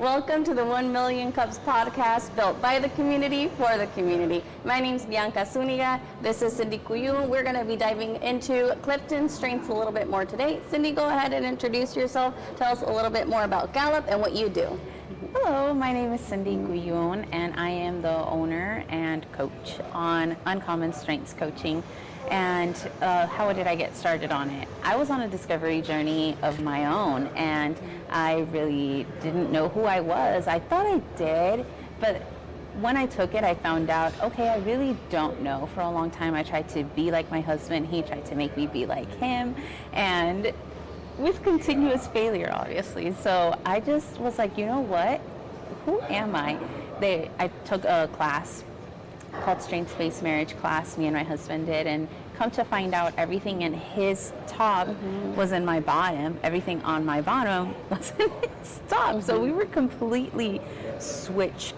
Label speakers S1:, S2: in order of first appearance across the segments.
S1: Welcome to the 1 Million Cups podcast, built by the community for the community. My name's Bianca Zuniga. This is Cindy Cuyun. We're going to be diving into CliftonStrengths a little bit more today. Cindy, go ahead and introduce yourself. Tell us a little bit more about Gallup and what you do.
S2: Hello, my name is Cindy Cuyun, and I am the owner and coach on Uncommon Strengths Coaching. And how did I get started on it? I was on a discovery journey of my own, and I really didn't know who I was. I thought I did, but when I took it, I found out, okay, I really don't know. For a long time, I tried to be like my husband. He tried to make me be like him, and with continuous failure, obviously. So I just was like, you know what? Who am I? I took a class called Strengths-Based Marriage class, me and my husband did, and come to find out everything in his top was in my bottom, everything on my bottom was in his top. So we were completely switched,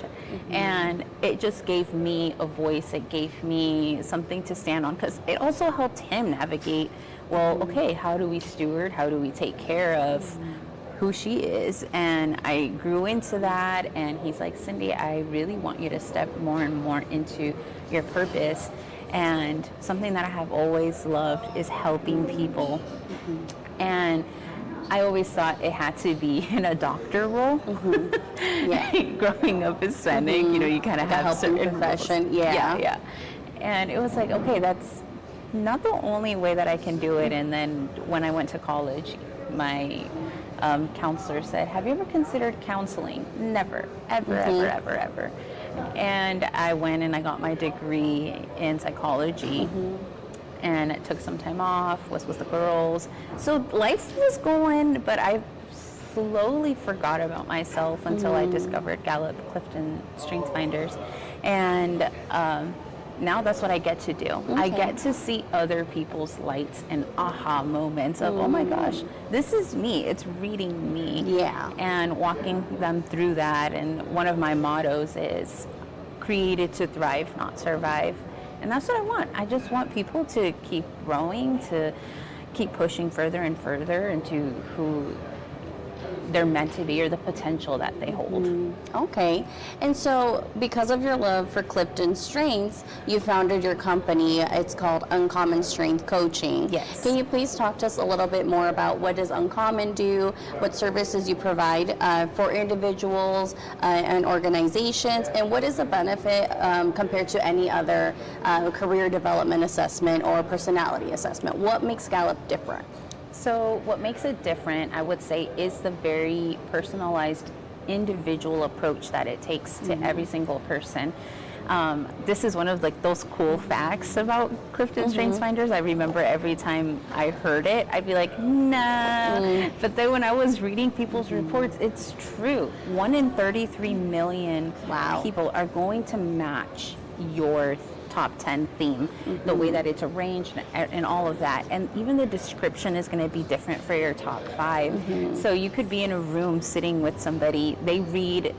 S2: and it just gave me a voice. It gave me something to stand on, because it also helped him navigate, well, okay, how do we steward, how do we take care of who she is? And I grew into that, and he's like, Cindy, I really want you to step more and more into your purpose. And something that I have always loved is helping people. And I always thought it had to be in a doctor role. Growing up Hispanic, you know, you kind of have certain
S1: profession.
S2: Yeah. And it was like, okay, that's not the only way that I can do it. And then when I went to college, my counselor said, have you ever considered counseling? Never, ever, ever. And I went and I got my degree in psychology, and it took some time off, was with the girls. So life was going, but I slowly forgot about myself until I discovered Gallup, Clifton Strengths Finders. And now that's what I get to do. I get to see other people's lights and aha moments of, oh my gosh, this is me. It's reading me.
S1: Yeah.
S2: And walking them through that. And one of my mottos is created to thrive, not survive. And that's what I want. I just want people to keep growing, to keep pushing further and further into who they're meant to be, or the potential that they hold.
S1: Okay. And so because of your love for CliftonStrengths, you founded your company. It's called Uncommon Strengths Coaching.
S2: Yes.
S1: Can you please talk to us a little bit more about what does Uncommon do, what services you provide for individuals and organizations, and what is the benefit compared to any other career development assessment or personality assessment? What makes Gallup different?
S2: So what makes it different, I would say, is the very personalized individual approach that it takes to every single person. This is one of like those cool facts about CliftonStrengths Finders. I remember every time I heard it, I'd be like, nah. But then when I was reading people's reports, it's true. 1 in 33 million people are going to match your top 10 theme, the way that it's arranged and all of that. And even the description is going to be different for your top 5. So you could be in a room sitting with somebody, they read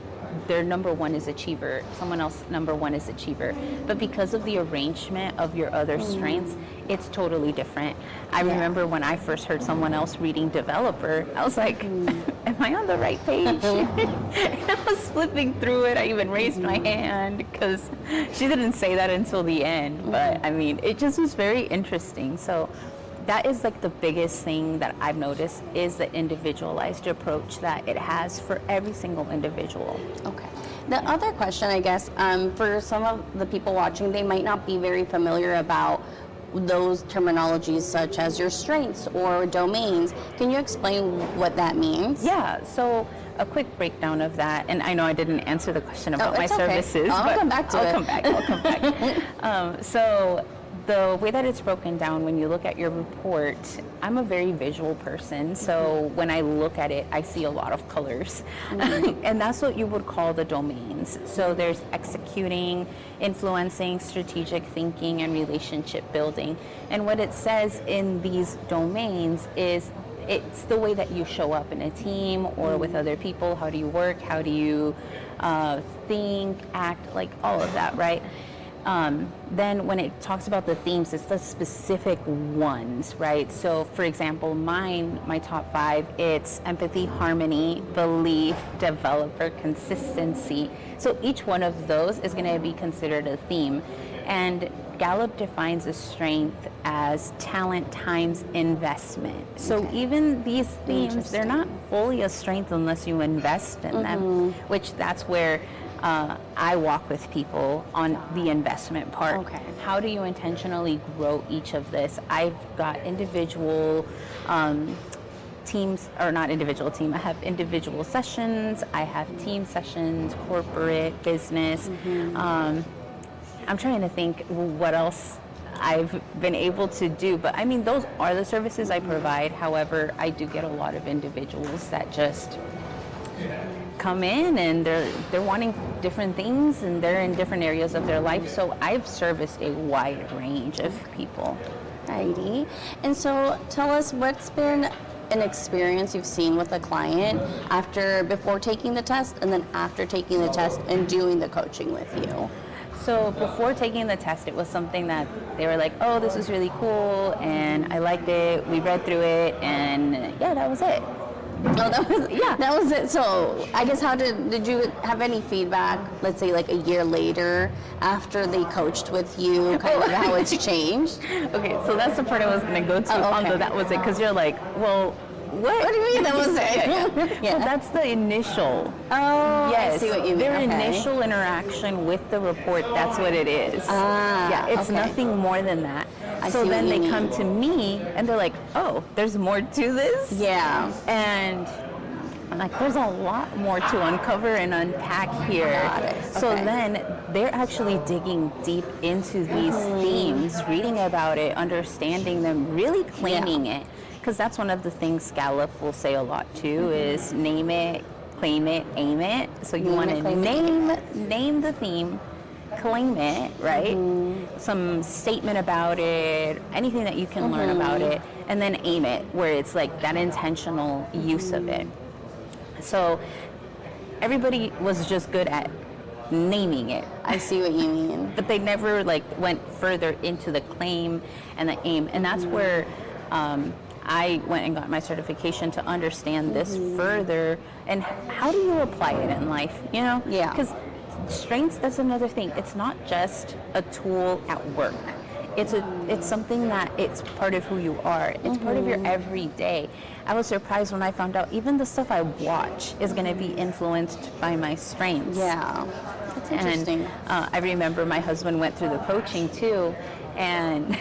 S2: their number 1 is achiever, someone else number 1 is achiever. But because of the arrangement of your other strengths, it's totally different. I remember when I first heard someone else reading developer, I was like, am I on the right page? And I was flipping through it. I even raised my hand because she didn't say that until the end. But I mean, it just was very interesting. So that is like the biggest thing that I've noticed, is the individualized approach that it has for every single individual.
S1: Okay. The other question, I guess, for some of the people watching, they might not be very familiar about those terminologies such as your strengths or domains. Can you explain what that means?
S2: Yeah, so a quick breakdown of that, and I know I didn't answer the question about my services.
S1: I'll come back to it.
S2: I'll come back. So the way that it's broken down, when you look at your report, I'm a very visual person, so when I look at it, I see a lot of colors. And that's what you would call the domains. So there's executing, influencing, strategic thinking, and relationship building. And what it says in these domains is it's the way that you show up in a team or with other people. How do you work? How do you think, act, like all of that, right? Then when it talks about the themes, it's the specific ones, right? So for example, my top 5, it's empathy, harmony, belief, developer, consistency. So each one of those is going to be considered a theme. And Gallup defines a strength as talent times investment. So even these themes, they're not fully a strength unless you invest in them, which that's where I walk with people on the investment part.
S1: Okay.
S2: How do you intentionally grow each of this? I've got individual teams, or not individual team, I have individual sessions, I have team sessions, corporate, business. I'm trying to think what else I've been able to do, but I mean, those are the services I provide. However, I do get a lot of individuals that just come in and they're wanting different things and they're in different areas of their life. So I've serviced a wide range of people.
S1: Heidi. And so tell us, what's been an experience you've seen with a client before taking the test and then after taking the test and doing the coaching with you?
S2: So before taking the test, it was something that they were like, oh, this was really cool and I liked it. We read through it and yeah, that was it.
S1: Oh, that was it. So I guess did you have any feedback, let's say like a year later after they coached with you, kind of how it's changed?
S2: Okay, so that's the part I was going to go to on the that was it, because you're like, well, what
S1: do you mean that was it?
S2: Well, that's the initial.
S1: Oh,
S2: yes,
S1: I see what you mean.
S2: Their
S1: Okay.
S2: initial interaction with the report, that's what it is. Yeah, it's nothing more than that. So then they come to me and they're like, oh, there's more to this?
S1: Yeah.
S2: And I'm like, there's a lot more to uncover and unpack here.
S1: Got it.
S2: So
S1: Okay.
S2: then they're actually digging deep into these themes, reading about it, understanding them, really claiming it. Because that's one of the things Gallup will say a lot too, is name it, claim it, aim it. So you want to name the theme, claim it, right? Some statement about it, anything that you can learn about it, and then aim it, where it's like that intentional use of it. So everybody was just good at naming it.
S1: I see what you mean.
S2: But they never like went further into the claim and the aim. And that's where I went and got my certification to understand this further. And how do you apply it in life, you know?
S1: Yeah.
S2: Because strengths, that's another thing. It's not just a tool at work. It's something that it's part of who you are. It's part of your everyday. I was surprised when I found out even the stuff I watch is going to be influenced by my strengths.
S1: Yeah, that's interesting.
S2: And I remember my husband went through the coaching too, and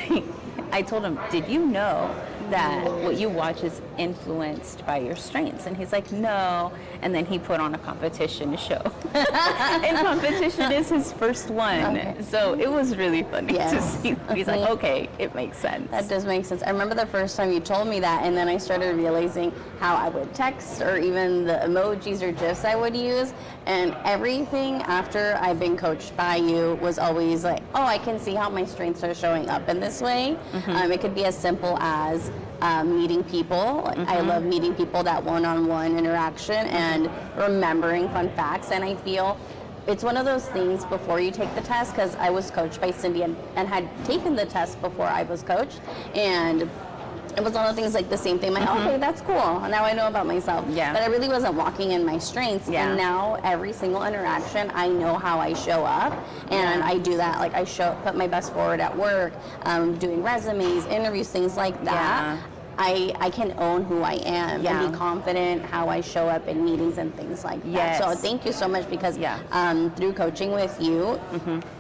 S2: I told him, did you know that what you watch is influenced by your strengths? And he's like, no. And then he put on a competition show. And competition is his first one. Okay. So it was really funny to see. He's like, okay, it makes sense.
S1: That does make sense. I remember the first time you told me that, and then I started realizing how I would text or even the emojis or GIFs I would use. And everything after I've been coached by you was always like, oh, I can see how my strengths are showing up in this way. It could be as simple as meeting people. I love meeting people, that one-on-one interaction, and remembering fun facts. And I feel it's one of those things before you take the test, because I was coached by Cindy and had taken the test before I was coached, and it was one of the things like the same thing. Like, okay, that's cool. Now I know about myself.
S2: Yeah.
S1: But I really wasn't walking in my strengths.
S2: Yeah.
S1: And now every single interaction, I know how I show up, and I do that. Like I put my best forward at work, doing resumes, interviews, things like that.
S2: Yeah.
S1: I can own who I am and be confident how I show up in meetings and things like that.
S2: Yes.
S1: So thank you so much, because through coaching with you,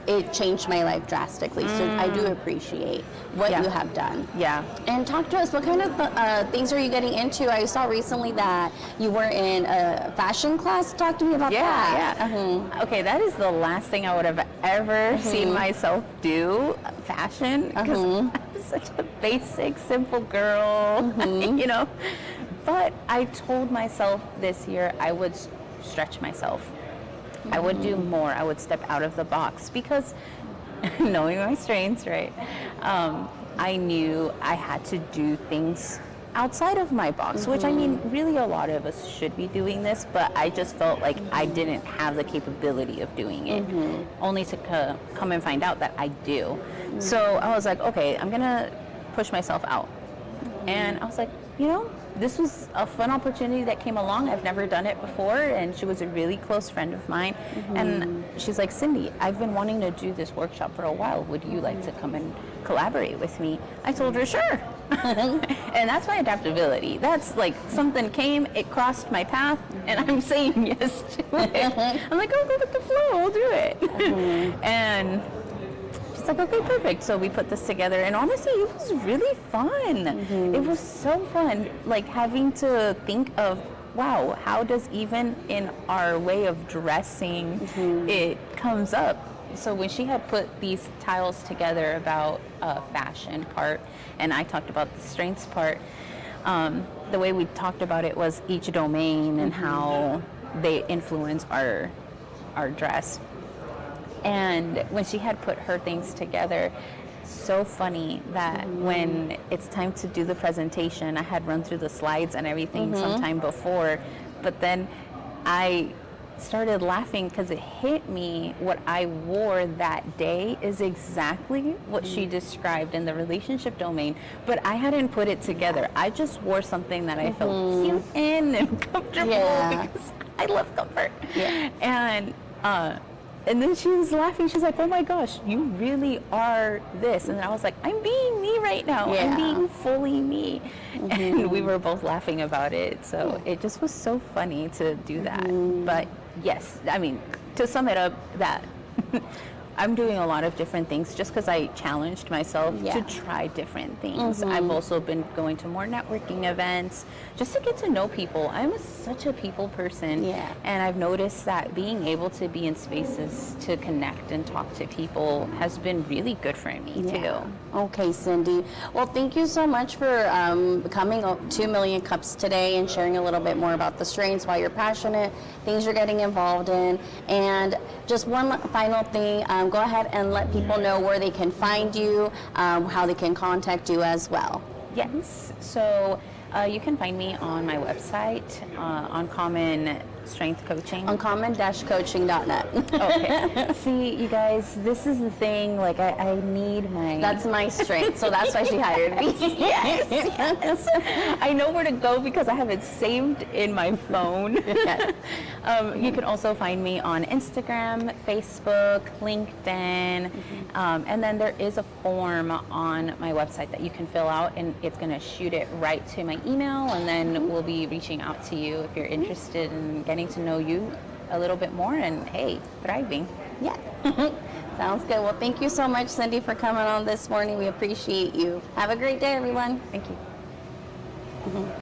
S1: it changed my life drastically. So I do appreciate what you have done.
S2: Yeah.
S1: And talk to us, what kind of things are you getting into? I saw recently that you were in a fashion class. Talk to me about that.
S2: Yeah. Okay, that is the last thing I would have ever seen myself do, fashion, because I'm such a basic, simple girl, you know. But I told myself this year I would stretch myself. I would do more. I would step out of the box, because knowing my strengths, right, I knew I had to do things outside of my box, which I mean, really a lot of us should be doing this, but I just felt like I didn't have the capability of doing it, only to come and find out that I do. So I was like, okay, I'm gonna push myself out. And I was like, you know, this was a fun opportunity that came along. I've never done it before, and she was a really close friend of mine. And she's like, Cindy, I've been wanting to do this workshop for a while. Would you like to come and collaborate with me? I told her, sure. And that's my adaptability. That's like something came, it crossed my path, and I'm saying yes to it. I'm like, oh, go with the flow, we'll do it. And she's like, okay, perfect. So we put this together, and honestly, it was really fun. It was so fun, like having to think of, wow, how does even in our way of dressing, it comes up. So when she had put these tiles together about fashion part, and I talked about the strengths part, the way we talked about it was each domain and how they influence our dress. And when she had put her things together, so funny that when it's time to do the presentation, I had run through the slides and everything sometime before, but then I started laughing because it hit me what I wore that day is exactly what she described in the relationship domain, but I hadn't put it together. I just wore something that I felt cute in and comfortable because I love comfort. And then she was laughing. She's like, oh my gosh, you really are this. And I was like, I'm being me right now. I'm being fully me. And we were both laughing about it. So it just was so funny to do that. But yes, I mean, to sum it up, that I'm doing a lot of different things just because I challenged myself to try different things. I've also been going to more networking events just to get to know people. I'm such a people person, and I've noticed that being able to be in spaces to connect and talk to people has been really good for me too.
S1: Okay, Cindy. Well, thank you so much for coming to Million Cups today and sharing a little bit more about the strengths, why you're passionate, things you're getting involved in. And just one final thing, go ahead and let people know where they can find you, how they can contact you as well.
S2: Yes, so you can find me on my website, Uncommon Strength Coaching.
S1: Uncommon-coaching.net.
S2: Okay. See, you guys, this is the thing, like I need my...
S1: That's my strength, so that's why she hired me.
S2: Yes. I know where to go because I have it saved in my phone. You can also find me on Instagram, Facebook, LinkedIn, and then there is a form on my website that you can fill out, and it's going to shoot it right to my email, and then we'll be reaching out to you if you're interested in getting to know you a little bit more and, hey, thriving.
S1: Yeah. Sounds good. Well, thank you so much, Cindy, for coming on this morning. We appreciate you. Have a great day, everyone.
S2: Thank you.